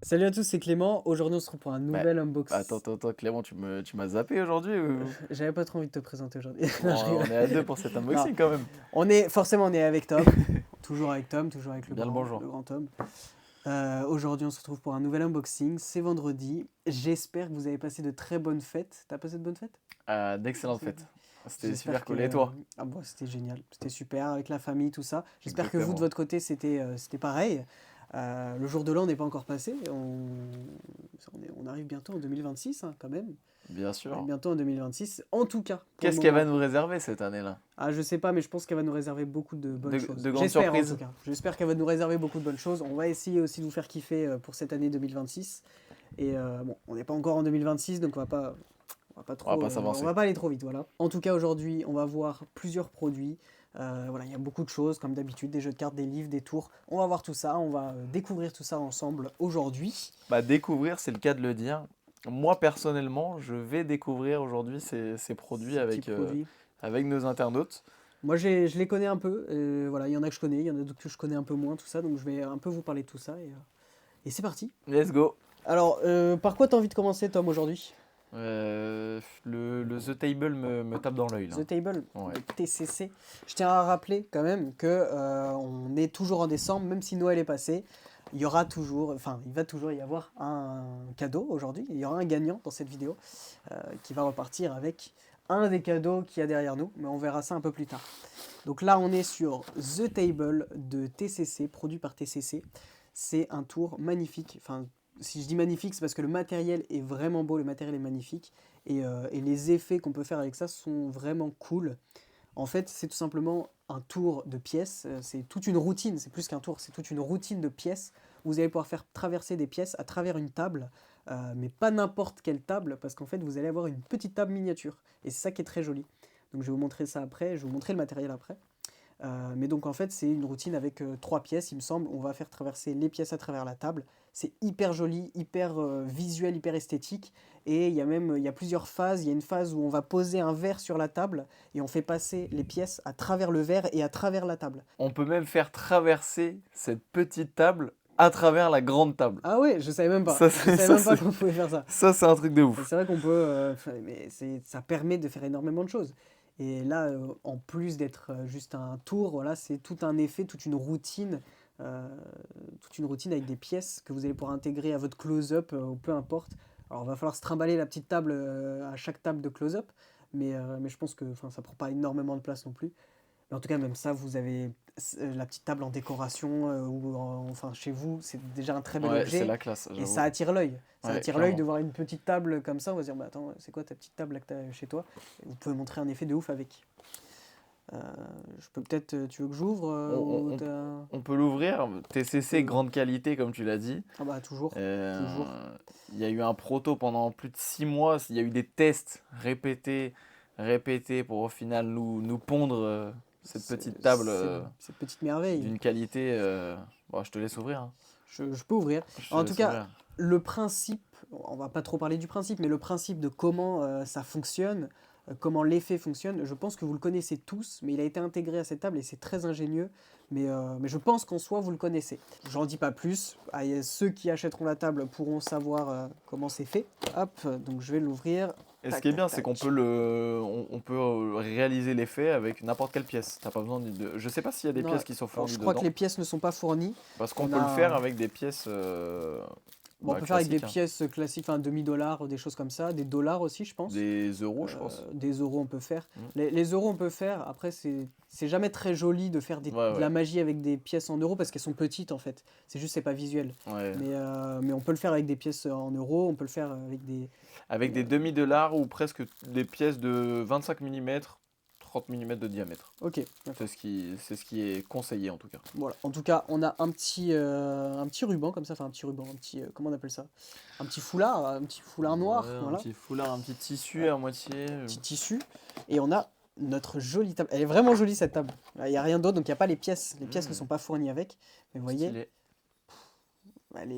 Salut à tous, c'est Clément. Aujourd'hui, on se retrouve pour un Bah, nouvel unbox. attends, Clément, tu m'as zappé aujourd'hui ou... J'avais pas trop envie de te présenter aujourd'hui. Bon, Non, je rigole. on est à deux pour cet Non, unboxing quand même. on est avec Tom. Toujours avec Bien le bonjour. le grand Tom. Aujourd'hui, on se retrouve pour un nouvel unboxing. C'est vendredi. J'espère que vous avez passé de très bonnes fêtes. T'as passé de bonnes fêtes? D'excellentes fêtes. C'était J'espère super cool. que... Et toi? Ah bon, c'était génial. C'était super avec la famille, tout ça. J'espère que vous, de Exactement. votre côté, c'était pareil. Le jour de l'an n'est pas encore passé. On arrive bientôt en 2026, hein, quand même. Bien On arrive sûr. bientôt en 2026. En tout cas, pour le Qu'est-ce qu'elle moment. va nous réserver cette année-là? Ah, je sais pas, mais je pense qu'elle va nous réserver beaucoup de bonnes choses. De grandes J'espère en tout surprises? cas. J'espère qu'elle va nous réserver beaucoup de bonnes choses. On va essayer aussi de vous faire kiffer pour cette année 2026. Et bon, on n'est pas encore en 2026, donc on va pas trop, On va pas on s'avancer. va pas aller trop vite, voilà. En tout cas, aujourd'hui, on va voir plusieurs produits. Voilà, il y a beaucoup de choses, comme d'habitude, des jeux de cartes, des livres, des tours. On va voir tout ça, on va découvrir tout ça ensemble aujourd'hui. Bah, découvrir, c'est le cas de le dire. Moi, personnellement, je vais découvrir aujourd'hui ces produits Ces petits produits. avec nos internautes. Moi, je les connais un peu. Voilà, il y en a que je connais, il y en a d'autres que je connais un peu moins, tout ça. Donc, je vais un peu vous parler de tout ça. Et c'est parti. Let's go. Alors, par quoi t'as envie de commencer, Tom, aujourd'hui? Le The Table me tape dans l'œil là. The Table, Ouais. le TCC. Je tiens à rappeler quand même que on est toujours en décembre, même si Noël est passé. Il y aura toujours, enfin, il va toujours y avoir un cadeau aujourd'hui. Il y aura un gagnant dans cette vidéo qui va repartir avec un des cadeaux qu'il y a derrière nous, mais on verra ça un peu plus tard. Donc là, on est sur The Table de TCC, produit par TCC. C'est un tour magnifique. Enfin, si je dis magnifique, c'est parce que le matériel est vraiment beau, le matériel est magnifique. Et les effets qu'on peut faire avec ça sont vraiment cool. En fait, c'est tout simplement un tour de pièces. C'est toute une routine, c'est plus qu'un tour, c'est toute une routine de pièces. Vous allez pouvoir faire traverser des pièces à travers une table, mais pas n'importe quelle table, parce qu'en fait, vous allez avoir une petite table miniature. Et c'est ça qui est très joli. Donc je vais vous montrer ça après, je vais vous montrer le matériel après. Mais donc en fait, c'est une routine avec 3 pièces, il me semble. On va faire traverser les pièces à travers la table. C'est hyper joli, hyper visuel, hyper esthétique. Et il y a plusieurs phases. Il y a une phase où on va poser un verre sur la table et on fait passer les pièces à travers le verre et à travers la table. On peut même faire traverser cette petite table à travers la grande table. Ah ouais, je savais même pas. Ça, Je c'est savais ça, même pas c'est- qu'on pouvait faire ça. ça, c'est un truc de Et ouf. c'est vrai qu'on peut, mais ça permet de faire énormément de choses. Et là, en plus d'être juste un tour, voilà, c'est tout un effet, euh, toute une routine avec des pièces que vous allez pouvoir intégrer à votre close-up, ou peu importe. Alors, il va falloir se trimballer la petite table à chaque table de close-up, mais je pense que, enfin, ça prend pas énormément de place non plus. Mais en tout cas, même ça, vous avez la petite table en décoration enfin chez vous, c'est déjà un très bel Ouais, c'est objet. la classe, Et ça j'avoue. attire l'œil. Ça Ouais, attire l'œil de clairement. voir une petite table comme ça. On va se dire, bah attends, c'est quoi ta petite table là que t'as chez toi? Et vous pouvez montrer un effet de ouf avec. Euh, je peux peut-être, tu veux que j'ouvre On, ou on- on- t'as... on peut l'ouvrir. TCC, grande qualité, comme tu l'as dit. Ah bah toujours, toujours. Euh, Il y a eu un proto pendant plus de 6 mois. Il y a eu des tests répétés pour au final nous pondre cette petite table Cette petite merveille. d'une qualité. Bon, je te laisse ouvrir, hein. Je peux ouvrir. Je te En tout laisse cas, ouvrir. le principe, on va pas trop parler du principe, mais le principe de comment ça fonctionne, comment l'effet fonctionne, je pense que vous le connaissez tous, mais il a été intégré à cette table et c'est très ingénieux. Mais je pense qu'en soi, vous le connaissez. J'en dis pas plus. Ah, ceux qui achèteront la table pourront savoir comment c'est fait. Hop, donc je vais l'ouvrir. Et ce Tac, qui est tac, bien, c'est qu'on tac. peut on peut réaliser l'effet avec n'importe quelle pièce. T'as pas besoin je sais pas s'il y a des Non, pièces qui sont alors, fournies je crois que dedans. les pièces ne sont pas fournies. Parce qu'on On peut le a, faire avec des pièces bon, on peut faire avec des classiques, hein. pièces classiques, enfin demi-dollars, des choses comme ça, des dollars aussi, je pense. Des euros, je pense. Des euros, on peut faire. Mm. Les euros, on peut faire. Après, c'est jamais très joli de faire Ouais, de ouais. la magie avec des pièces en euros parce qu'elles sont petites en fait. C'est juste, c'est pas visuel. Ouais. Mais on peut le faire avec des pièces en euros, on peut le faire avec des. Avec des demi-dollars ou presque des pièces de 25 mm, 30 mm de diamètre. Ok, d'accord. C'est ce qui est conseillé en tout cas. Voilà. En tout cas, on a un petit ruban comme ça, enfin un petit ruban, comment on appelle ça? Un petit foulard noir, Ouais, un voilà. petit foulard, un petit tissu Ouais. à moitié. Petit tissu. Et on a notre jolie table. Elle est vraiment jolie cette table. Il n'y a rien d'autre, donc il n'y a pas les pièces. Les pièces ne sont pas fournies avec. Mais vous voyez, Stylé. elle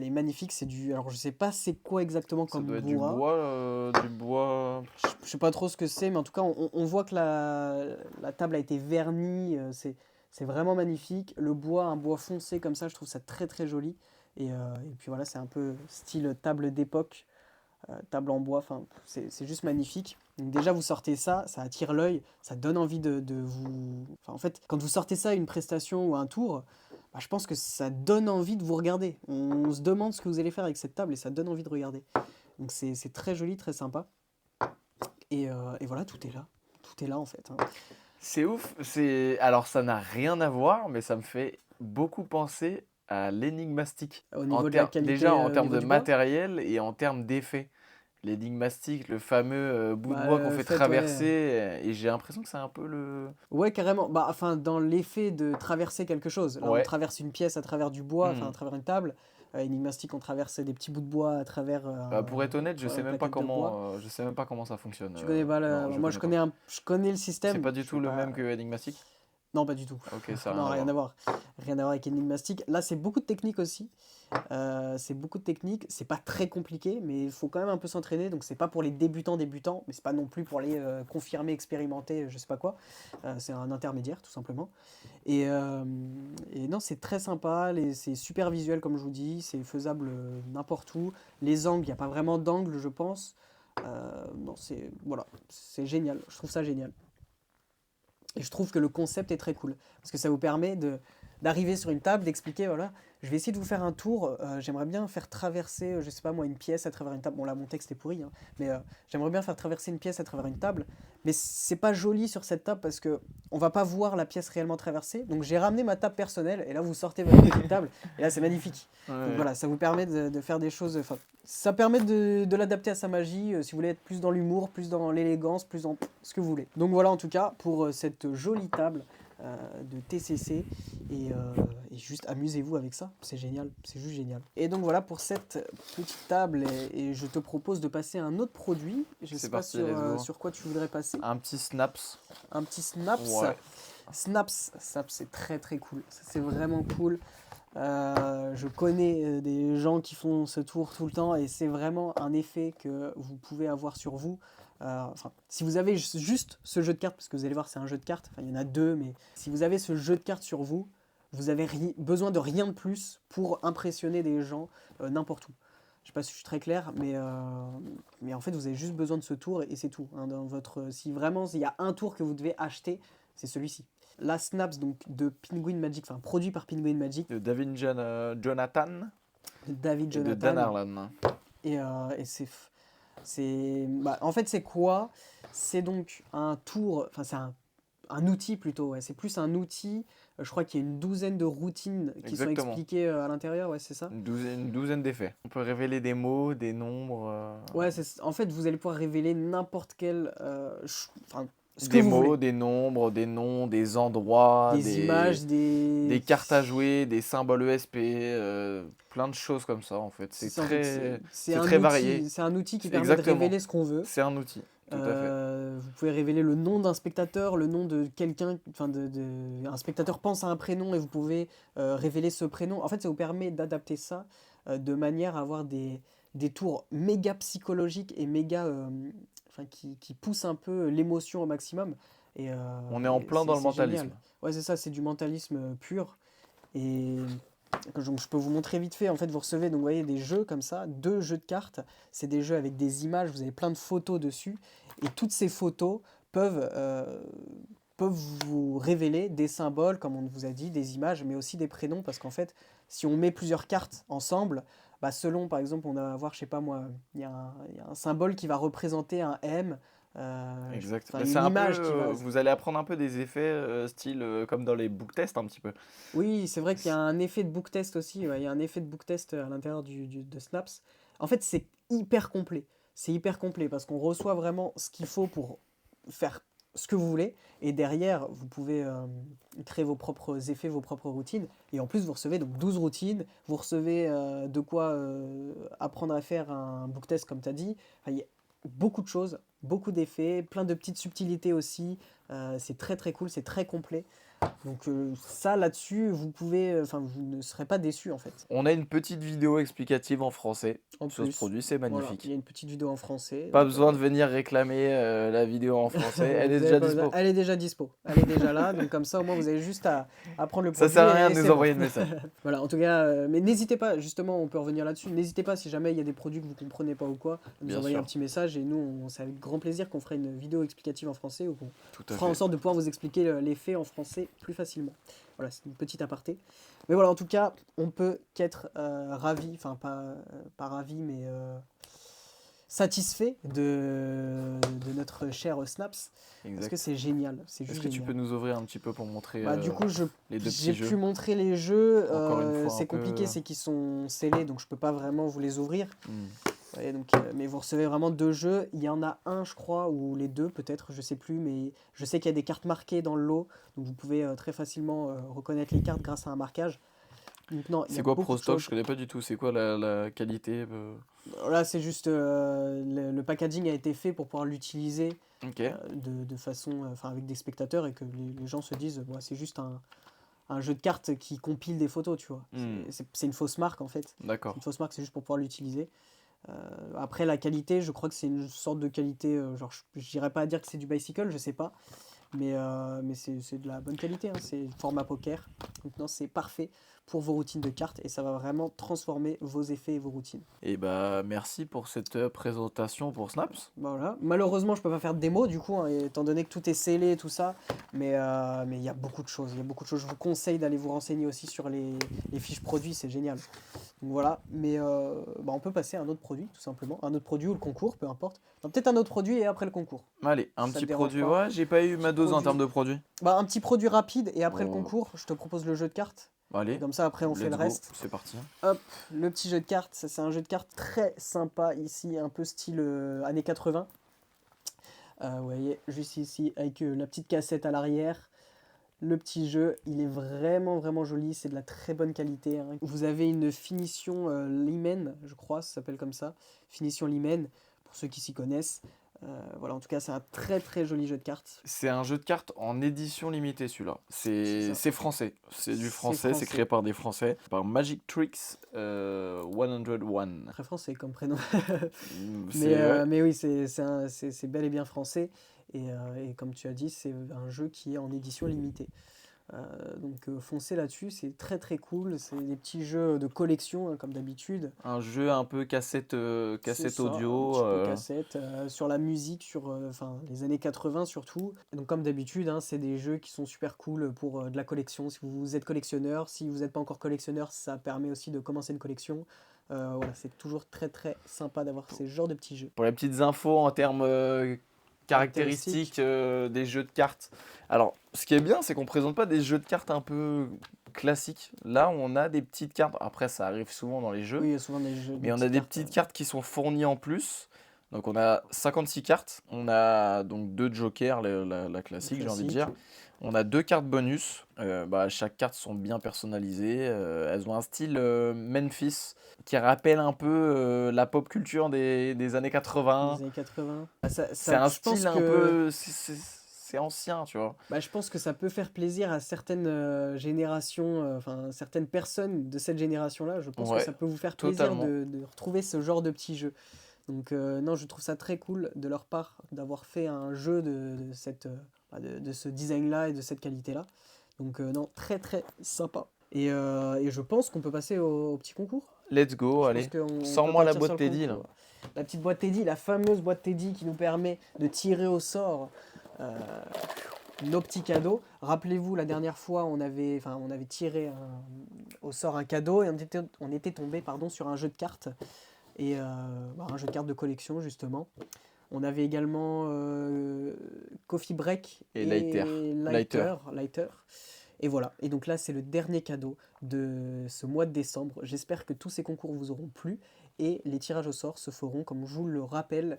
est magnifique. C'est du. Alors je sais pas c'est quoi exactement Ça comme doit être bois. du bois. Je sais pas trop ce que c'est, mais en tout cas, on voit que la table a été vernie. C'est vraiment magnifique. Le bois, un bois foncé comme ça, je trouve ça très très joli. Et puis voilà, c'est un peu style table d'époque, table en bois, enfin, c'est juste magnifique. Donc déjà, vous sortez ça, ça attire l'œil, ça donne envie de vous... Enfin, en fait, quand vous sortez ça à une prestation ou un tour, bah, je pense que ça donne envie de vous regarder. On se demande ce que vous allez faire avec cette table et ça donne envie de regarder. Donc c'est très joli, très sympa. Et voilà, tout est là. Tout est là en fait, hein. C'est ouf. Alors, ça n'a rien à voir, mais ça me fait beaucoup penser à l'énigmastique. Au niveau de la qualité, Déjà en au termes niveau de du bois, matériel et en termes d'effet. L'énigmastique, le fameux bout de bah, bois qu'on fait fait, traverser, ouais. et j'ai l'impression que c'est un peu le... Ouais, carrément. Bah, enfin, dans l'effet de traverser quelque chose. Là, on Ouais. traverse une pièce à travers du bois, enfin, à Hmm. travers une table. Enigmastic, on traverse des petits bouts de bois à travers Pour être honnête, une plaquette de bois. je sais même pas comment ça fonctionne. Tu connais pas Non, je moi, connais pas. je connais le C'est système. pas du Je suis tout le pas. même que énigmastique? Non, pas du tout. Ok, ça a rien Non, à rien voir. à voir. Rien à voir avec Enigmastic. Là, c'est beaucoup de technique aussi. C'est beaucoup de technique. C'est pas très compliqué, mais il faut quand même un peu s'entraîner. Donc, c'est pas pour les débutants, mais c'est pas non plus pour les confirmés, expérimentés, je sais pas quoi. C'est un intermédiaire, tout simplement. Et non, c'est très sympa. C'est super visuel, comme je vous dis. C'est faisable n'importe où. Les angles, il n'y a pas vraiment d'angle, je pense. Non, voilà, c'est génial. Je trouve ça génial. Et je trouve que le concept est très cool. Parce que ça vous permet d'arriver sur une table, d'expliquer, voilà, je vais essayer de vous faire un tour. J'aimerais bien faire traverser, je sais pas moi, une pièce à travers une table. Bon là, mon texte est pourri, hein, mais j'aimerais bien faire traverser une pièce à travers une table. Mais c'est pas joli sur cette table parce que on va pas voir la pièce réellement traversée. Donc j'ai ramené ma table personnelle et là vous sortez votre petite table et là c'est magnifique. Donc Ouais. voilà, ça vous permet de faire des choses. Enfin, ça permet de l'adapter à sa magie, si vous voulez être plus dans l'humour, plus dans l'élégance, plus dans ce que vous voulez. Donc voilà en tout cas pour cette jolie table de TCC et juste amusez-vous avec ça, c'est génial, c'est juste génial. Et donc voilà pour cette petite table et je te propose de passer à un autre produit. Je C'est sais pas parti, let's go. sur quoi tu voudrais passer. Un petit snaps. Un petit Snaps. Ouais. Snaps, c'est très très cool. Ça, c'est vraiment cool. Je connais des gens qui font ce tour tout le temps et c'est vraiment un effet que vous pouvez avoir sur vous. Enfin, si vous avez juste ce jeu de cartes, parce que vous allez voir, c'est un jeu de cartes, enfin, il y en a deux, mais si vous avez ce jeu de cartes sur vous, vous avez besoin de rien de plus pour impressionner des gens n'importe où. Je sais pas si je suis très clair, mais en fait, vous avez juste besoin de ce tour et c'est tout, hein, dans si vraiment il y a un tour que vous devez acheter, c'est celui-ci. La Snaps donc, de Penguin Magic, enfin produit par Penguin Magic, De Jonathan de David et de Dan Jonathan. Harlan. Et bah, en fait, c'est quoi? C'est donc un tour, enfin, c'est un outil plutôt, ouais. C'est plus un outil. Je crois qu'il y a une douzaine de routines qui sont Exactement. expliquées à l'intérieur, ouais, c'est ça? Une douzaine d'effets. On peut révéler des mots, des nombres, Ouais, en fait, vous allez pouvoir révéler n'importe quel. Enfin, ce que des vous mots, voulez. des nombres, des noms, des endroits, Des images, des cartes à jouer, des symboles ESP, plein de choses comme ça en fait. C'est ça, en fait, C'est très varié. c'est un outil qui permet de Exactement. révéler ce qu'on veut. C'est un outil, tout à fait. Vous pouvez révéler le nom d'un spectateur, le nom de quelqu'un, enfin un spectateur pense à un prénom et vous pouvez révéler ce prénom. En fait, ça vous permet d'adapter ça de manière à avoir des tours méga psychologiques et méga, enfin, qui poussent un peu l'émotion au maximum. On est en Et plein dans le c'est génial. mentalisme. Ouais, c'est ça, c'est du mentalisme pur. Et donc, je peux vous montrer vite fait. En fait, vous recevez donc, vous voyez, des jeux comme ça, deux jeux de cartes. C'est des jeux avec des images, vous avez plein de photos dessus. Et toutes ces photos peuvent vous révéler des symboles, comme on vous a dit, des images, mais aussi des prénoms. Parce qu'en fait, si on met plusieurs cartes ensemble, bah, selon, par exemple, on va avoir, je sais pas moi, il y a un symbole qui va représenter un M. Exact. Enfin, Mais c'est une un peu, image qui va. vous allez apprendre un peu des effets style comme dans les book tests un petit peu. Oui, c'est vrai qu'il y a un effet de book test aussi. Ouais, il y a un effet de book test à l'intérieur de Snaps. En fait, c'est hyper complet. C'est hyper complet parce qu'on reçoit vraiment ce qu'il faut pour faire ce que vous voulez. Et derrière, vous pouvez créer vos propres effets, vos propres routines. Et en plus, vous recevez donc 12 routines. Vous recevez de quoi apprendre à faire un book test, comme tu as dit. Enfin, il y a beaucoup de choses, beaucoup d'effets, plein de petites subtilités aussi. C'est très très cool, c'est très complet. Donc ça, là-dessus, vous pouvez, enfin, vous ne serez pas déçus en fait. On a une petite vidéo explicative en français En sur ce plus, produit, c'est voilà, il magnifique. y a une petite vidéo en français. Pas Donc, besoin de venir réclamer la vidéo en français, elle est vous avez déjà pas besoin. dispo. Elle est déjà dispo. Elle est déjà là. Donc comme ça, au moins, vous avez juste à prendre le Ça produit sert à rien et de nous c'est bon. envoyer de message. Voilà, en tout cas, mais n'hésitez pas, justement, on peut revenir là-dessus. N'hésitez pas si jamais il y a des produits que vous comprenez pas ou quoi, à nous Bien envoyer un sûr, petit message et nous, c'est avec grand plaisir qu'on fera une vidéo explicative en français ou qu'on tout à fera en fait. sorte de pouvoir vous expliquer les faits en français plus facilement. Voilà, c'est une petite aparté. Mais voilà, en tout cas, on peut qu'être ravi, enfin pas ravi, mais satisfait de notre cher Snaps, parce que Exact. c'est génial, c'est Est-ce juste que tu génial. peux nous ouvrir un petit peu pour montrer Bah, du coup, les deux j'ai petits pu jeux? montrer les jeux. Encore une fois, un C'est compliqué, peu. c'est qu'ils sont scellés, donc je peux pas vraiment vous les ouvrir. Hmm. Ouais, donc, mais vous recevez vraiment 2 jeux. Il y en a un, je crois, ou les deux peut-être, je sais plus, mais je sais qu'il y a des cartes marquées dans le lot, donc vous pouvez très facilement reconnaître les cartes grâce à un marquage. Donc non, il y C'est a quoi beaucoup Pro de Stock? Je choses. connais pas du tout. C'est quoi la qualité Là, c'est juste le packaging a été fait pour pouvoir l'utiliser Ok, de façon, enfin avec des spectateurs et que les gens se disent, ouais, c'est juste un jeu de cartes qui compile des photos, tu vois. Hmm. C'est une fausse marque en fait. C'est d'accord. une fausse marque, c'est juste pour pouvoir l'utiliser. Après, la qualité, je crois que c'est une sorte de qualité, genre, je dirais pas à dire que c'est du bicycle, je sais pas, mais c'est de la bonne qualité, hein, c'est format poker. Donc, non, c'est parfait pour vos routines de cartes et ça va vraiment transformer vos effets et vos routines. Et bah merci pour cette présentation pour Snaps. Bah, voilà. Malheureusement, je peux pas faire de démo du coup, hein, étant donné que tout est scellé et tout ça. Mais il y a beaucoup de choses. Il y a beaucoup de choses. Je vous conseille d'aller vous renseigner aussi sur les fiches produits, c'est génial. Donc voilà. Mais bah, on peut passer à un autre produit, tout simplement. Un autre produit ou le concours, peu importe. Non, peut-être un autre produit et après le concours. Allez, un Si ça petit te dérange produit. pas. Ouais, j'ai pas eu ma Petit dose en termes produit. de produits. Bah, un petit produit rapide et après le Oh, concours, je te propose le jeu de cartes. Et allez, comme ça, après, on fait le let's go, reste. c'est parti. Hop, le petit jeu de cartes. Ça, c'est un jeu de cartes très sympa ici, un peu style années 80. Vous voyez, juste ici, avec la petite cassette à l'arrière. Le petit jeu, il est vraiment vraiment joli, c'est de la très bonne qualité, hein. Vous avez une finition Lymen, je crois, ça s'appelle comme ça. Finition Lymen, pour ceux qui s'y connaissent. Voilà, en tout cas, c'est un très très joli jeu de cartes. C'est un jeu de cartes en édition limitée celui-là. C'est ça. C'est français. C'est du C'est français, c'est créé français. par des Français. Par Magic Tricks 101. Très français comme prénom. C'est ouais. Mais oui, c'est bel et bien français. Et comme tu as dit, c'est un jeu qui est en édition limitée. Donc foncez là-dessus, c'est très très cool. C'est des petits jeux de collection, hein, comme d'habitude. Un jeu un peu cassette, C'est cassette ça, un audio. petit peu cassette, sur la musique, sur enfin, les années 80 surtout. Et donc comme d'habitude, hein, c'est des jeux qui sont super cool pour de la collection. Si vous êtes collectionneur, si vous n'êtes pas encore collectionneur, ça permet aussi de commencer une collection. Voilà, c'est toujours très très sympa d'avoir ces genres de petits jeux. Pour les petites infos en termes Caractéristiques. caractéristiques des jeux de cartes. Alors, ce qui est bien, c'est qu'on présente pas des jeux de cartes un peu classiques. Là, on a des petites cartes. Après, ça arrive souvent dans les jeux. Oui, il y a souvent des jeux, Mais des on a petites des cartes. petites cartes qui sont fournies en plus. Donc on a 56 cartes. On a donc deux jokers, la classique, j'ai envie de dire. On a deux cartes bonus. Chaque carte sont bien personnalisées. Elles ont un style Memphis qui rappelle un peu la pop culture des années 80. Des années 80. C'est un Je pense style un que, peu... C'est ancien, tu vois. je pense que ça peut faire plaisir à certaines générations, enfin certaines personnes de cette génération-là. Je pense que Ouais, ça peut vous faire plaisir totalement. de retrouver ce genre de petits jeux. Donc non, je trouve ça très cool de leur part d'avoir fait un jeu de ce design-là et de cette qualité-là. Donc non, très très sympa. Et je pense qu'on peut passer au petit concours. Let's go, Je pense allez. qu'on peut Sors-moi la partir boîte sur le Teddy, là. concours. La petite boîte Teddy, la fameuse boîte Teddy qui nous permet de tirer au sort euh, nos petits cadeaux. Rappelez-vous, la dernière fois, on avait tiré au sort un cadeau et on était tombé sur un jeu de cartes. Et un jeu de cartes de collection, justement. On avait également Coffee Break Et Lighter. Lighter. Et voilà. Et donc là, c'est le dernier cadeau de ce mois de décembre. J'espère que tous ces concours vous auront plu. Et les tirages au sort se feront, comme je vous le rappelle,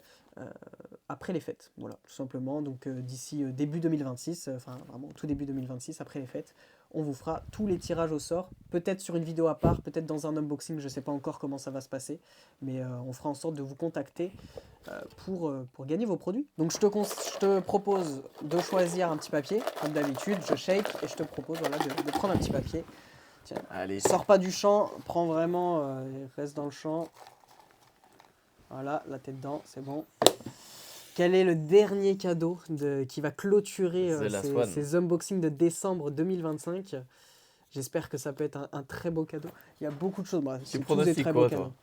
après les fêtes. Voilà, tout simplement. Donc d'ici début 2026, enfin vraiment tout début 2026, après les fêtes, on vous fera tous les tirages au sort, peut-être sur une vidéo à part, peut-être dans un unboxing, je ne sais pas encore comment ça va se passer, mais on fera en sorte de vous contacter pour gagner vos produits. Donc je te propose de choisir un petit papier, comme d'habitude, je shake et je te propose voilà, de prendre un petit papier. Tiens, Allez, sors pas du champ, prends vraiment, reste dans le champ. Voilà, la tête dedans, c'est bon. Quel est le dernier cadeau qui va clôturer The Last One. ces unboxings de décembre 2025? J'espère que ça peut être un très beau cadeau. Il y a beaucoup de choses. Bah, Tu c'est tous des pronostiques très quoi, beaux toi? cadeaux.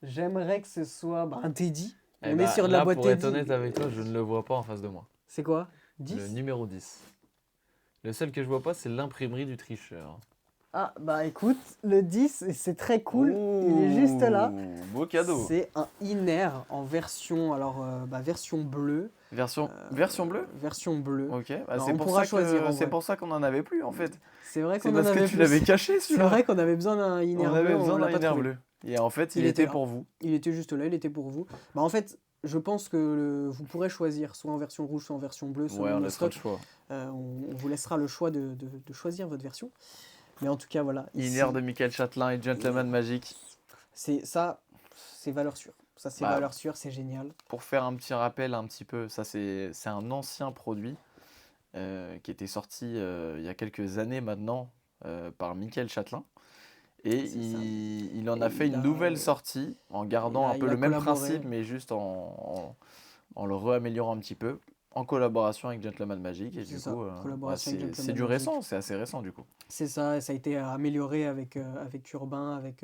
J'aimerais que ce soit un Teddy. Eh On est bah, sur de la là, boîte pour être Teddy. honnête avec toi, je ne le vois pas en face de moi. C'est quoi? Le 10? numéro 10. Le seul que je vois pas, c'est l'imprimerie du tricheur. Ah, bah écoute, le 10, c'est très cool. Il est juste là. Ouh, beau cadeau. C'est un inner en version, version bleue. Version bleue? Version bleue. Ok, bah, Alors, c'est on pour pourra ça choisir, en c'est vrai. pour ça qu'on en avait plus en fait. C'est vrai C'est qu'on en parce que avait tu plus. l'avais caché C'est celui-là. vrai qu'on avait besoin d'un inner On bleu, avait on besoin l'a d'un pas inner trouvé. bleu. Et en fait, Il il était était là. pour vous. Il était juste là, il était pour vous. Bah en fait, je pense que vous pourrez choisir soit en version rouge, soit en version bleue, Ouais, selon on nos laissera le stocks. choix. On vous laissera le choix de choisir votre version. Mais en tout cas, voilà. Ici, Inner de Michael Châtelain et Gentleman Magic. c'est valeur sûre. Ça, c'est Bah, valeur sûre, c'est génial. pour faire un petit rappel un petit peu, ça c'est un ancien produit qui était sorti il y a quelques années maintenant par Michael Châtelain. Et C'est ça. il en Et a fait il une a, nouvelle sortie en gardant un il peu a le même collaboré. principe, mais juste en le réaméliorant un petit peu, en collaboration avec Gentleman Magic. Et C'est du ça, coup, collaboration avec c'est Gentleman du Magic. récent, c'est assez récent du coup. C'est ça, et ça a été amélioré avec Urbain, avec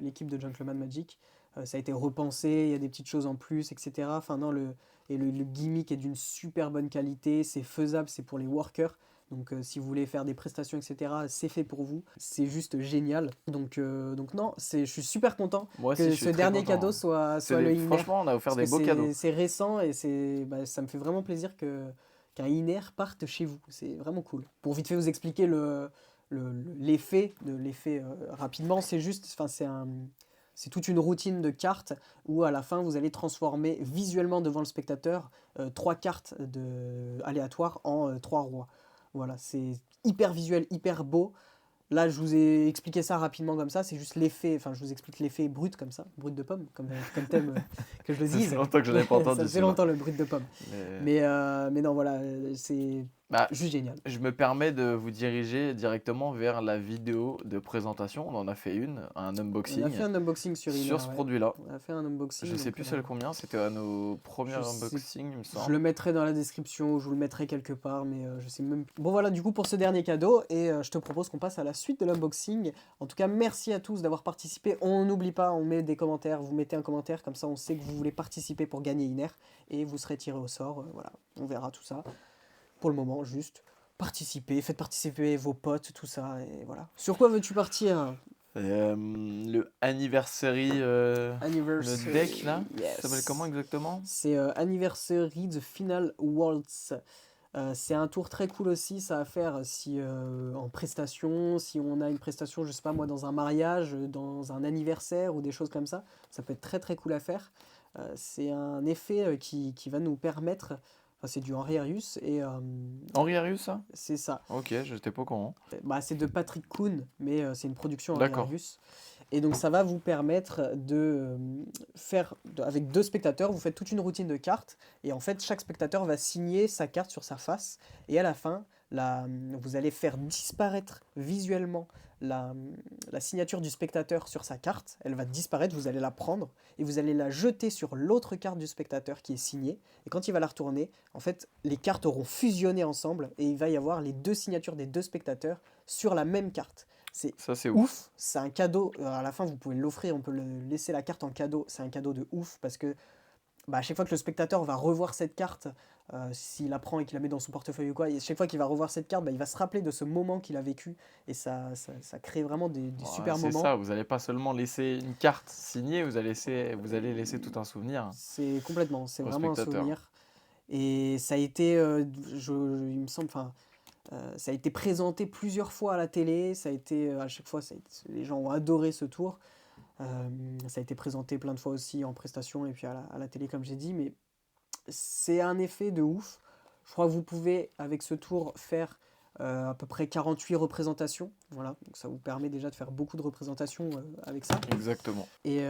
l'équipe de Gentleman Magic. Ça a été repensé, il y a des petites choses en plus, etc. Enfin, non, le gimmick est d'une super bonne qualité, c'est faisable, c'est pour les workers. Donc, si vous voulez faire des prestations, etc., c'est fait pour vous. C'est juste génial. Donc non, je suis super content Moi aussi, que je suis ce très dernier content. cadeau soit le inner. Franchement, on a offert Parce des que beaux cadeaux. c'est récent et ça me fait vraiment plaisir qu'un inner parte chez vous. C'est vraiment cool. Pour vite fait vous expliquer l'effet rapidement, c'est juste, enfin c'est toute une routine de cartes où à la fin vous allez transformer visuellement devant le spectateur 3 cartes aléatoires en 3 rois. Voilà, c'est hyper visuel, hyper beau. Là, je vous ai expliqué ça rapidement comme ça, c'est juste l'effet, enfin je vous explique l'effet brut comme ça, brut de pomme, comme t'aimes que je le Ça dise. fait longtemps que je n'avais pas entendu Ça fait celui-là. longtemps le brut de pomme. Mais non, voilà, c'est Bah, juste génial. je me permets de vous diriger directement vers la vidéo de présentation. On en a fait un On a unboxing fait un unboxing sur Inner, ce ouais. produit-là. On a fait un unboxing. Je sais donc, plus c'est le combien, c'était à nos premiers je sais- unboxings, il me je semble. le mettrai dans la description, je vous le mettrai quelque part, mais je sais même plus. Bon voilà, du coup pour ce dernier cadeau, et je te propose qu'on passe à la suite de l'unboxing. En tout cas, merci à tous d'avoir participé. On n'oublie pas, on met des commentaires, vous mettez un commentaire, comme ça on sait que vous voulez participer pour gagner Inner, et vous serez tiré au sort. Voilà, on verra tout ça. Pour le moment, juste participez, faites participer vos potes, tout ça, et voilà. Sur quoi veux-tu partir? Le Anniversary, Anniversary, le deck là, yes. ça s'appelle comment exactement? C'est Anniversary The Final Waltz. C'est un tour très cool aussi, ça à faire si en prestation, si on a une prestation, je sais pas moi, dans un mariage, dans un anniversaire ou des choses comme ça peut être très très cool à faire. C'est un effet qui va nous permettre, enfin c'est du Henri Arius et Henri Arius, ça? c'est ça. Ok, j'étais pas au courant. Bah, c'est de Patrick Kuhn, mais c'est une production Henri D'accord. Arius. Et donc ça va vous permettre de faire, avec 2 spectateurs, vous faites toute une routine de cartes, et en fait chaque spectateur va signer sa carte sur sa face, et à la fin, vous allez faire disparaître visuellement la signature du spectateur sur sa carte, elle va disparaître, vous allez la prendre, et vous allez la jeter sur l'autre carte du spectateur qui est signée, et quand il va la retourner, en fait, les cartes auront fusionné ensemble, et il va y avoir les 2 signatures des 2 spectateurs sur la même carte. C'est Ça, c'est ouf. ouf, c'est un cadeau, à la fin vous pouvez l'offrir, on peut laisser la carte en cadeau, c'est un cadeau de ouf parce que à chaque fois que le spectateur va revoir cette carte, s'il la prend et qu'il la met dans son portefeuille ou quoi, et chaque fois qu'il va revoir cette carte, il va se rappeler de ce moment qu'il a vécu et ça crée vraiment des Ouais, super c'est moments. ça, vous allez pas seulement laisser une carte signée, vous allez laisser tout un souvenir C'est complètement, c'est au vraiment un spectateur. souvenir. Et ça a été, il me semble, enfin, ça a été présenté plusieurs fois à la télé, ça a été, à chaque fois, les gens ont adoré ce tour. Ça a été présenté plein de fois aussi en prestation et puis à la télé comme j'ai dit, mais c'est un effet de ouf. Je crois que vous pouvez avec ce tour faire à peu près 48 représentations. Voilà, donc ça vous permet déjà de faire beaucoup de représentations avec ça. Exactement. Et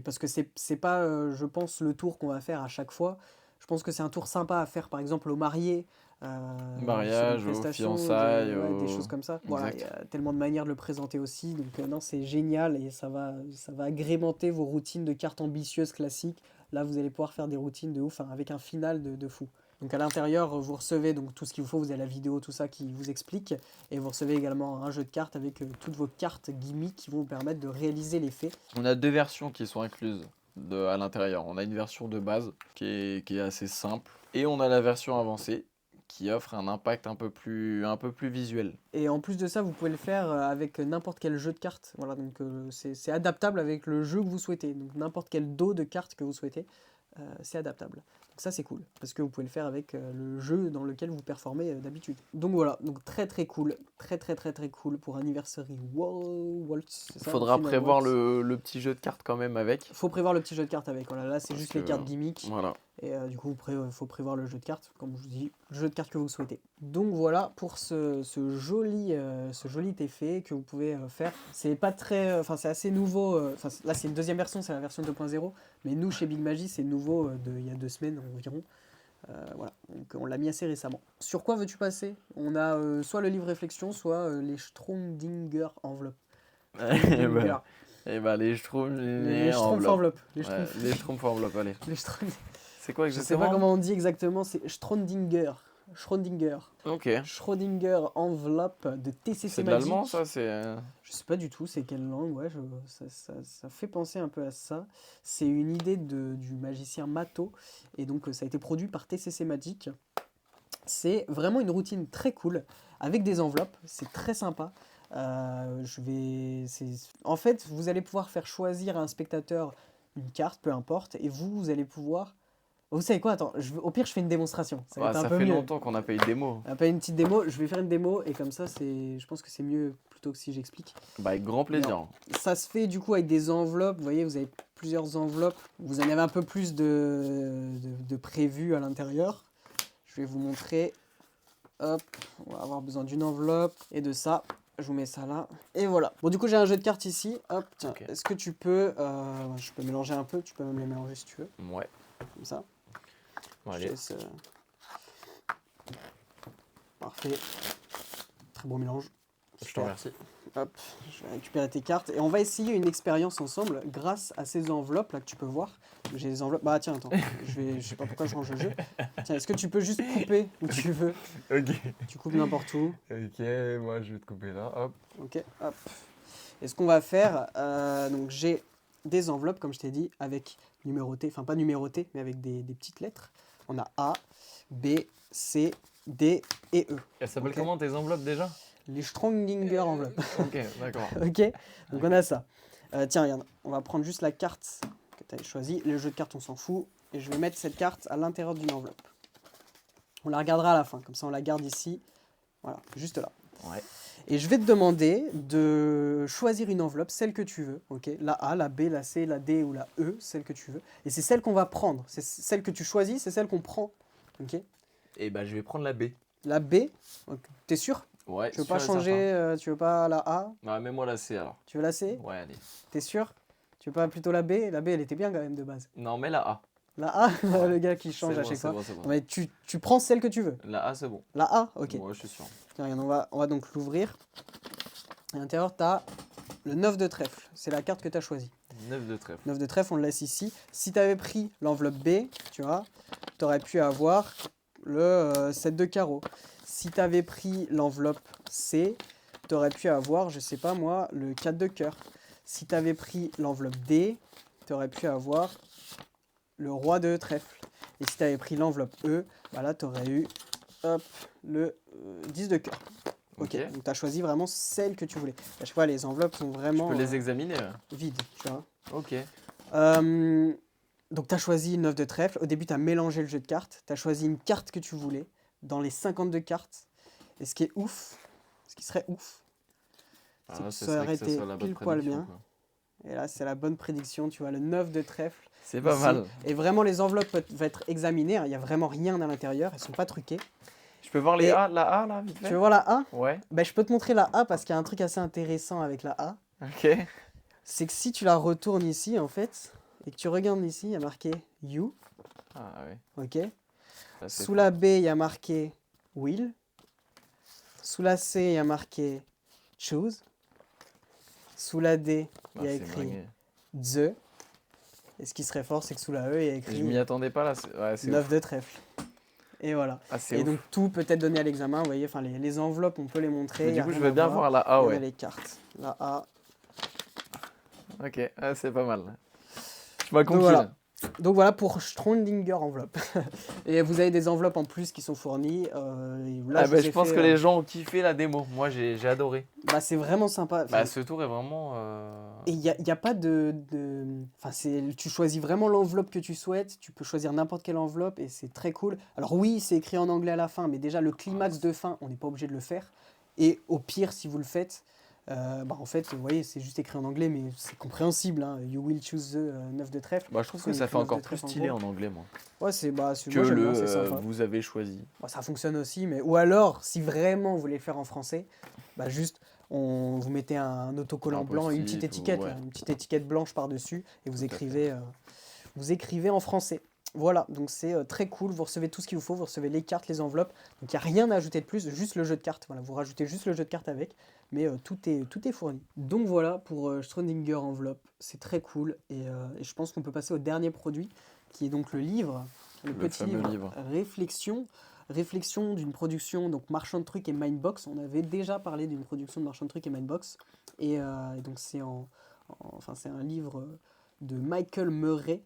parce que c'est pas, je pense, le tour qu'on va faire à chaque fois. Je pense que c'est un tour sympa à faire, par exemple, au marié, sur une Mariage, aux prestation, fiançailles, ouais, des choses comme ça. Voilà, il y Exact. a tellement de manières de le présenter aussi. Donc, non, c'est génial et ça va agrémenter vos routines de cartes ambitieuses classiques. Là, vous allez pouvoir faire des routines de ouf, hein, avec un final de fou. Donc à l'intérieur, vous recevez donc tout ce qu'il vous faut, vous avez la vidéo, tout ça qui vous explique, et vous recevez également un jeu de cartes avec toutes vos cartes gimmicks qui vont vous permettre de réaliser les faits. On a 2 versions qui sont incluses à l'intérieur. On a une version de base qui est assez simple, et on a la version avancée qui offre un impact un peu plus visuel. Et en plus de ça, vous pouvez le faire avec n'importe quel jeu de cartes. Voilà, donc c'est adaptable avec le jeu que vous souhaitez. Donc n'importe quel dos de cartes que vous souhaitez, c'est adaptable. Donc ça c'est cool, parce que vous pouvez le faire avec le jeu dans lequel vous performez d'habitude. Donc voilà, donc très très cool, très cool pour Anniversary Waltz. C'est ça, Faudra Final prévoir Waltz. le petit jeu de cartes quand même avec. Faut prévoir le petit jeu de cartes avec. Voilà, là c'est Parce juste que, les cartes gimmicks. Voilà. Et du coup, faut prévoir le jeu de cartes, comme je vous dis, le jeu de cartes que vous souhaitez. Donc voilà pour ce joli effet que vous pouvez faire. C'est pas très, enfin c'est assez nouveau. Là c'est une deuxième version, c'est la version 2.0. Mais nous chez Big Magie, c'est nouveau il y a 2 semaines environ. Voilà, donc on l'a mis assez récemment. Sur quoi veux-tu passer? On a soit le livre réflexion, soit les Stromdinger enveloppes. Et bah les Schtroumpfs, Les Schtroumpf enveloppes. Les Schtroumpfs enveloppes, allez. Les Schtroumpf. C'est quoi Je sais exactement? pas comment on dit exactement, c'est Schrödinger. Ok. Schrödinger enveloppe de TCC C'est de Magic. l'allemand ça, c'est... Je sais pas du tout c'est quelle langue, ouais, ça fait penser un peu à ça. C'est une idée du magicien Mato, et donc ça a été produit par TCC Magic. C'est vraiment une routine très cool, avec des enveloppes, c'est très sympa. En fait, vous allez pouvoir faire choisir à un spectateur une carte, peu importe, et vous allez pouvoir... Vous savez quoi? Attends, au pire, je fais une démonstration. Ça va être un ça peu fait mieux. longtemps qu'on n'a pas eu de démo. On va faire une petite démo. Je vais faire une démo et comme ça, je pense que c'est mieux plutôt que si j'explique. Bah avec grand plaisir. Non. Ça se fait du coup avec des enveloppes. Vous voyez, vous avez plusieurs enveloppes. Vous en avez un peu plus de prévu à l'intérieur. Je vais vous montrer. Hop, on va avoir besoin d'une enveloppe et de ça. Je vous mets ça là. Et voilà. Bon, du coup, j'ai un jeu de cartes ici. Hop, tiens. Ok. Est-ce que tu peux... je peux mélanger un peu. Tu peux même les mélanger si tu veux. Ouais. Comme ça. Bon, Je allez. laisse, Parfait. Très bon mélange. Je te Super. remercie. Hop, je vais récupérer tes cartes et on va essayer une expérience ensemble grâce à ces enveloppes là que tu peux voir. J'ai des enveloppes. Bah tiens, attends, je sais pas pourquoi je range le jeu. Tiens, est-ce que tu peux juste couper où tu veux? Ok. Tu coupes n'importe où. Ok, moi je vais te couper là, hop. Ok, hop. Et ce qu'on va faire, donc j'ai des enveloppes comme je t'ai dit avec numérotées, enfin pas numérotées, mais avec des petites lettres. On a A, B, C, D et E. Elles s'appellent Ok. comment tes enveloppes déjà? Les Stronginger enveloppes. Ok, d'accord. Ok, donc on a ça. Tiens, regarde, on va prendre juste la carte que tu avais choisie. Les jeux de cartes, on s'en fout. Et je vais mettre cette carte à l'intérieur d'une enveloppe. On la regardera à la fin, comme ça on la garde ici. Voilà, juste là. Ouais. Et je vais te demander de choisir une enveloppe, celle que tu veux. Ok, la A, la B, la C, la D ou la E, celle que tu veux. Et c'est celle qu'on va prendre. C'est celle que tu choisis, c'est celle qu'on prend. Ok. Et bah je vais prendre la B. La B, okay. T'es sûr? Ouais. Tu veux pas changer, tu veux pas la A? Ouais, mets-moi la C alors. Tu veux la C? Ouais, allez. T'es sûr? Tu veux pas plutôt la B? La B, elle était bien quand même de base. Non, mets la A. La A, le gars qui change C'est à bon, chaque c'est fois. bon, c'est bon. Non, mais tu prends celle que tu veux. La A, c'est bon. La A, ok. Ouais, je suis sûr. Tiens, regarde, on va donc l'ouvrir. À l'intérieur, tu as le 9 de trèfle. C'est la carte que tu as choisie. 9 de trèfle. 9 de trèfle, on le laisse ici. Si tu avais pris l'enveloppe B, tu vois, tu aurais pu avoir le 7 de carreau. Si tu avais pris l'enveloppe C, tu aurais pu avoir, je sais pas moi, le 4 de cœur. Si tu avais pris l'enveloppe D, tu aurais pu avoir le roi de trèfle. Et si tu avais pris l'enveloppe E, bah là, tu aurais eu hop, le 10 de cœur. Ok, donc tu as choisi vraiment celle que tu voulais. À chaque fois, les enveloppes sont vraiment Je peux les examiner vides, tu vois. Ok. Donc tu as choisi le 9 de trèfle. Au début, tu as mélangé le jeu de cartes. Tu as choisi une carte que tu voulais dans les 52 cartes. Et ce qui est ouf, ce qui serait ouf, c'est que ça aurait été pile poil bien. Quoi. Et là, c'est la bonne prédiction. Tu vois, le 9 de trèfle. C'est pas mal. Et vraiment, les enveloppes vont être examinées. Il n'y a vraiment rien à l'intérieur. Elles ne sont pas truquées. Tu peux voir Et la A là, vite tu fait? veux voir la A? Ouais, Ben, je peux te montrer la A parce qu'il y a un truc assez intéressant avec la A. ok. C'est que si tu la retournes ici, en fait, et que tu regardes ici, il y a marqué You, Ah ouais, ok? ça c'est Sous fort. la B, il y a marqué Will. Sous la C, il y a marqué Choose. Sous la D, il Ah, y a c'est écrit dingue. The. Et ce qui serait fort, c'est que sous la E, il y a Je m'y écrit attendais pas là, ouais, c'est 9 ouf. de trèfle. Et voilà. Ah, c'est Et donc ouf. tout peut être donné à l'examen, vous voyez, enfin les enveloppes, on peut les montrer, Mais il n'y du a coup, je rien veux à bien voir. voir la A, Et on a ouais. les cartes. La A. Ok, ah, c'est pas mal. Tu m'as Donc conquis voilà. là. Donc voilà pour Strondinger enveloppe. Et vous avez des enveloppes en plus qui sont fournies. Et là, Ah je bah, vous je ai pense fait. que les gens ont kiffé la démo. Moi, j'ai adoré. Bah, c'est vraiment sympa. Bah, Enfin, ce tour est vraiment. et il y a pas Enfin, tu choisis vraiment l'enveloppe que tu souhaites. Tu peux choisir n'importe quelle enveloppe et c'est très cool. Alors oui, c'est écrit en anglais à la fin, mais déjà le climax de fin, on n'est pas obligé de le faire. Et au pire, si vous le faites, bah, en fait, vous voyez, c'est juste écrit en anglais, mais c'est compréhensible, hein. You will choose the 9 de trèfle. Bah, je trouve Parce que qu'on a ça fait écrit 9 de encore plus trèfle en stylé gros. en anglais, moi. Ouais, Que moi j'aime le bien, c'est sympa. vous avez choisi. Bah, ça fonctionne aussi, mais ou alors, si vraiment vous voulez le faire en français, bah juste, vous mettez un autocollant Un blanc, une petite post-it ou. étiquette, là, Ouais, une petite étiquette blanche par-dessus, et tout à fait. vous écrivez en français. Voilà, donc c'est très cool, vous recevez tout ce qu'il vous faut, vous recevez les cartes, les enveloppes, donc il n'y a rien à ajouter de plus, juste le jeu de cartes, voilà, vous rajoutez juste le jeu de cartes avec, mais tout est fourni. Donc voilà pour Schrödinger enveloppe, c'est très cool, et je pense qu'on peut passer au dernier produit, qui est donc le livre, le Le petit fameux livre livre. Réflexion d'une production, donc Marchand de Trucs et Mindbox. On avait déjà parlé d'une production de Marchand de Trucs et Mindbox. Et donc enfin, c'est un livre de Michael Murray.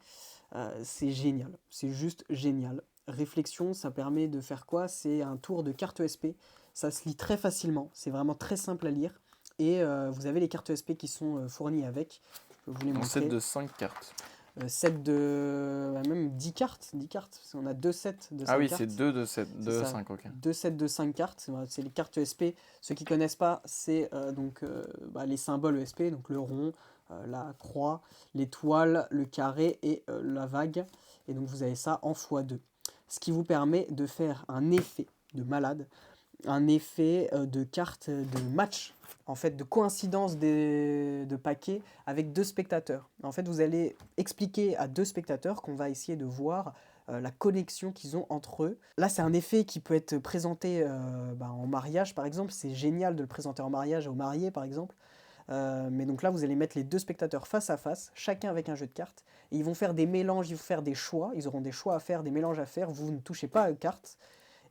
C'est génial, c'est juste génial. Réflexion, ça permet de faire quoi? C'est un tour de carte ESP. Ça se lit très facilement, c'est vraiment très simple à lire. Et vous avez les cartes ESP qui sont fournies avec. Je peux vous les Un set montrer. de 5 cartes. Set de même 10 cartes, 10 cartes, parce qu'on a deux sets de Ah 5 oui, c'est cartes. 2 de 7, C'est 2 ça, 5, ok. deux sets de 5 cartes, c'est les cartes ESP. Ceux qui connaissent pas, c'est bah, les symboles ESP, donc le rond, la croix, l'étoile, le carré et la vague. Et donc vous avez ça en x2. Ce qui vous permet de faire un effet de malade, un effet de carte de match, en fait, de coïncidence de paquets avec deux spectateurs. En fait, vous allez expliquer à deux spectateurs qu'on va essayer de voir la connexion qu'ils ont entre eux. Là, c'est un effet qui peut être présenté en mariage, par exemple. C'est génial de le présenter en mariage aux mariés, par exemple. Mais donc là, vous allez mettre les deux spectateurs face à face, chacun avec un jeu de cartes. Et ils vont faire des mélanges, ils vont faire des choix. Ils auront des choix à faire, des mélanges à faire. Vous ne touchez pas aux cartes.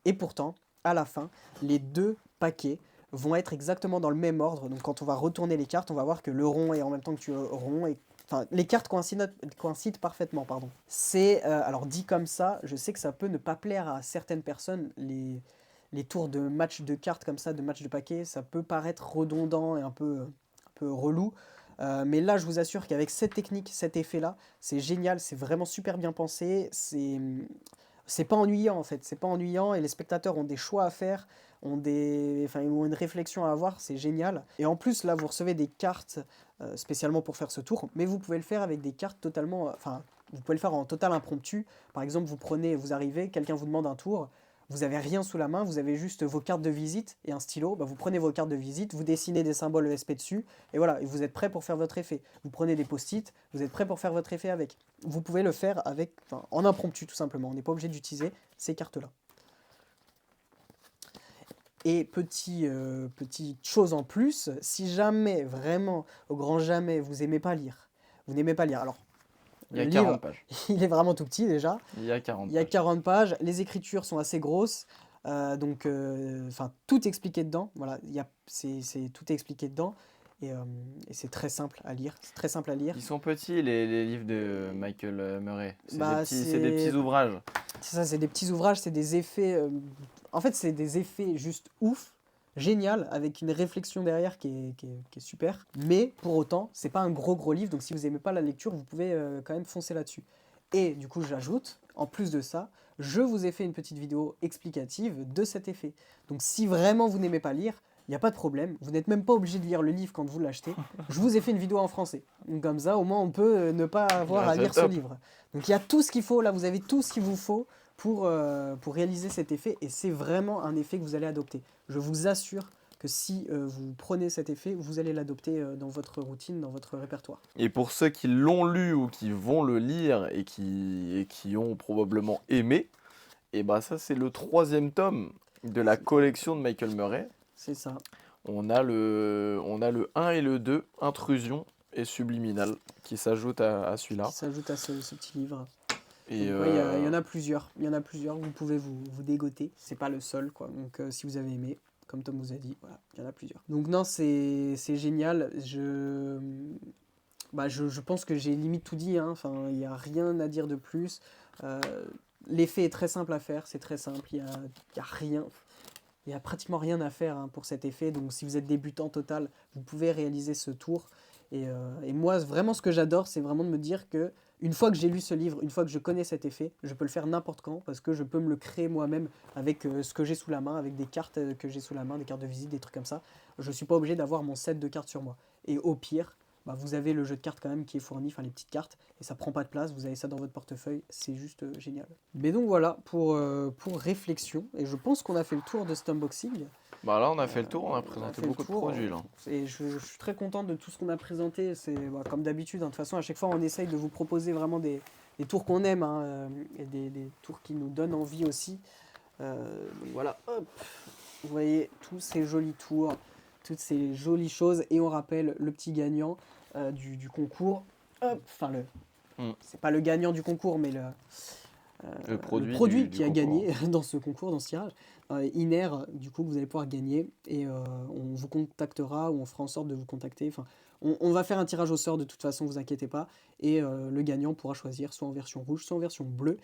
Et pourtant, à la fin, les deux paquets vont être exactement dans le même ordre. Donc quand on va retourner les cartes, on va voir que le rond est en même temps que le rond. Enfin, les cartes coïncident parfaitement, pardon. C'est, alors dit comme ça, je sais que ça peut ne pas plaire à certaines personnes, les tours de match de cartes comme ça, de match de paquets, ça peut paraître redondant et un peu relou. Mais là, je vous assure qu'avec cette technique, cet effet-là, c'est génial, c'est vraiment super bien pensé. C'est pas ennuyant en fait, c'est pas ennuyant et les spectateurs ont des choix à faire, ont une réflexion à avoir, c'est génial. Et en plus là vous recevez des cartes spécialement pour faire ce tour, mais vous pouvez le faire avec des cartes totalement, enfin vous pouvez le faire en total impromptu. Par exemple vous arrivez, quelqu'un vous demande un tour, vous avez rien sous la main, vous avez juste vos cartes de visite et un stylo, bah, vous prenez vos cartes de visite, vous dessinez des symboles ESP dessus, et voilà, et vous êtes prêt pour faire votre effet. Vous prenez des post-it, vous êtes prêt pour faire votre effet avec. Vous pouvez le faire en impromptu tout simplement, on n'est pas obligé d'utiliser ces cartes-là. Et petite chose en plus, si jamais, vraiment, au grand jamais, vous n'aimez pas lire, alors Il y a le 40 livre, pages. il est vraiment tout petit déjà. Il y a 40 Il y a pages. 40 pages, les écritures sont assez grosses, donc tout est expliqué dedans. Voilà, tout est expliqué dedans et c'est très simple à lire. C'est très simple à lire. Ils sont petits, les livres de Michael Murray. Bah, C'est des petits ouvrages. C'est ça, c'est des petits ouvrages, c'est des effets. En fait, c'est des effets juste ouf, génial, avec une réflexion derrière qui est super. Mais pour autant, c'est pas un gros livre, donc si vous aimez pas la lecture, vous pouvez quand même foncer là-dessus. Et du coup, j'ajoute, en plus de ça, je vous ai fait une petite vidéo explicative de cet effet. Donc si vraiment vous n'aimez pas lire, il n'y a pas de problème, vous n'êtes même pas obligé de lire le livre quand vous l'achetez. Je vous ai fait une vidéo en français. Donc comme ça, au moins, on peut ne pas avoir Ah, à c'est lire ce top. livre. Donc il y a tout ce qu'il faut, là, vous avez tout ce qu'il vous faut pour réaliser cet effet, et c'est vraiment un effet que vous allez adopter. Je vous assure que si vous prenez cet effet, vous allez l'adopter dans votre routine, dans votre répertoire. Et pour ceux qui l'ont lu ou qui vont le lire et qui ont probablement aimé, et bah ça c'est le 3e tome de la collection de Michael Murray. C'est ça. On a le 1 et le 2, Intrusion et Subliminal, qui s'ajoutent à celui-là. Qui s'ajoute à ce petit livre. Et Donc, ouais, il y en a plusieurs. Il y en a plusieurs. Vous pouvez vous dégoter. C'est pas le seul, quoi. Donc, si vous avez aimé, comme Tom vous a dit, voilà, il y en a plusieurs. Donc, non, c'est génial. Je pense que j'ai limite tout dit. Hein. Enfin, il n'y a rien à dire de plus. L'effet est très simple à faire. C'est très simple. Il y a rien. Il n'y a pratiquement rien à faire hein, pour cet effet. Donc, si vous êtes débutant total, vous pouvez réaliser ce tour. Et moi, vraiment, ce que j'adore, c'est vraiment de me dire que une fois que j'ai lu ce livre, une fois que je connais cet effet, je peux le faire n'importe quand parce que je peux me le créer moi-même avec ce que j'ai sous la main, avec des cartes que j'ai sous la main, des cartes de visite, des trucs comme ça. Je ne suis pas obligé d'avoir mon set de cartes sur moi. Et au pire, bah, vous avez le jeu de cartes quand même qui est fourni, enfin les petites cartes, et ça prend pas de place, vous avez ça dans votre portefeuille, c'est juste génial. Mais donc voilà, pour réflexion, et je pense qu'on a fait le tour de cet unboxing. Bah là on a fait le tour, on a présenté beaucoup de produits là. Et je suis très content de tout ce qu'on a présenté, c'est comme d'habitude, hein. De toute façon à chaque fois on essaye de vous proposer vraiment des tours qu'on aime, hein, et des tours qui nous donnent envie aussi. Donc voilà, hop, vous voyez tous ces jolis tours, toutes ces jolies choses, et on rappelle le petit gagnant du concours, enfin c'est pas le gagnant du concours, mais le produit qui a gagné dans ce concours, dans ce tirage, Iner, du coup, que vous allez pouvoir gagner, et on vous contactera, ou on fera en sorte de vous contacter. Enfin, on va faire un tirage au sort de toute façon, vous inquiétez pas, et le gagnant pourra choisir soit en version rouge, soit en version bleue.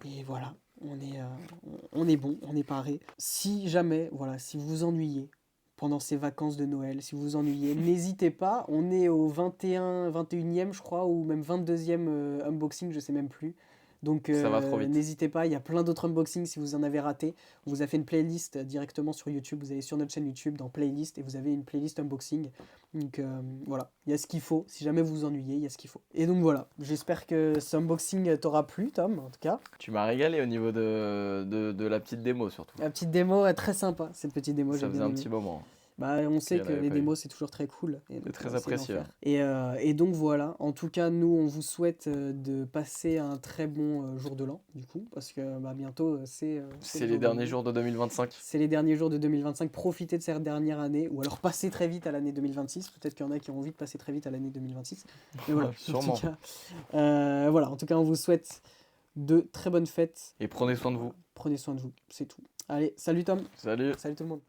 Et voilà, on est bon, on est paré. Si jamais, voilà, si vous vous ennuyez pendant ces vacances de Noël, si vous vous ennuyez, n'hésitez pas, on est au 21e, je crois, ou même 22e unboxing, je sais même plus. Donc Ça va trop vite. n'hésitez pas, il y a plein d'autres unboxings si vous en avez raté. On vous a fait une playlist directement sur YouTube, vous allez sur notre chaîne YouTube dans playlist et vous avez une playlist unboxing. Donc voilà, il y a ce qu'il faut, si jamais vous vous ennuyez, il y a ce qu'il faut. Et donc voilà, j'espère que ce unboxing t'aura plu Tom, en tout cas. Tu m'as régalé au niveau de la petite démo surtout. La petite démo est très sympa, cette petite démo, Ça faisait un petit moment. Bah, on sait que les démos c'est toujours très cool. C'est très apprécié. Et donc voilà, en tout cas nous on vous souhaite de passer un très bon jour de l'an du coup, parce que bah, bientôt c'est les derniers jours de 2025. C'est les derniers jours de 2025, profitez de cette dernière année, ou alors passez très vite à l'année 2026, peut-être qu'il y en a qui ont envie de passer très vite à l'année 2026. Mais voilà, sûrement. En tout cas on vous souhaite de très bonnes fêtes. Et prenez soin de vous. Prenez soin de vous, c'est tout. Allez, salut Tom. Salut. Salut tout le monde.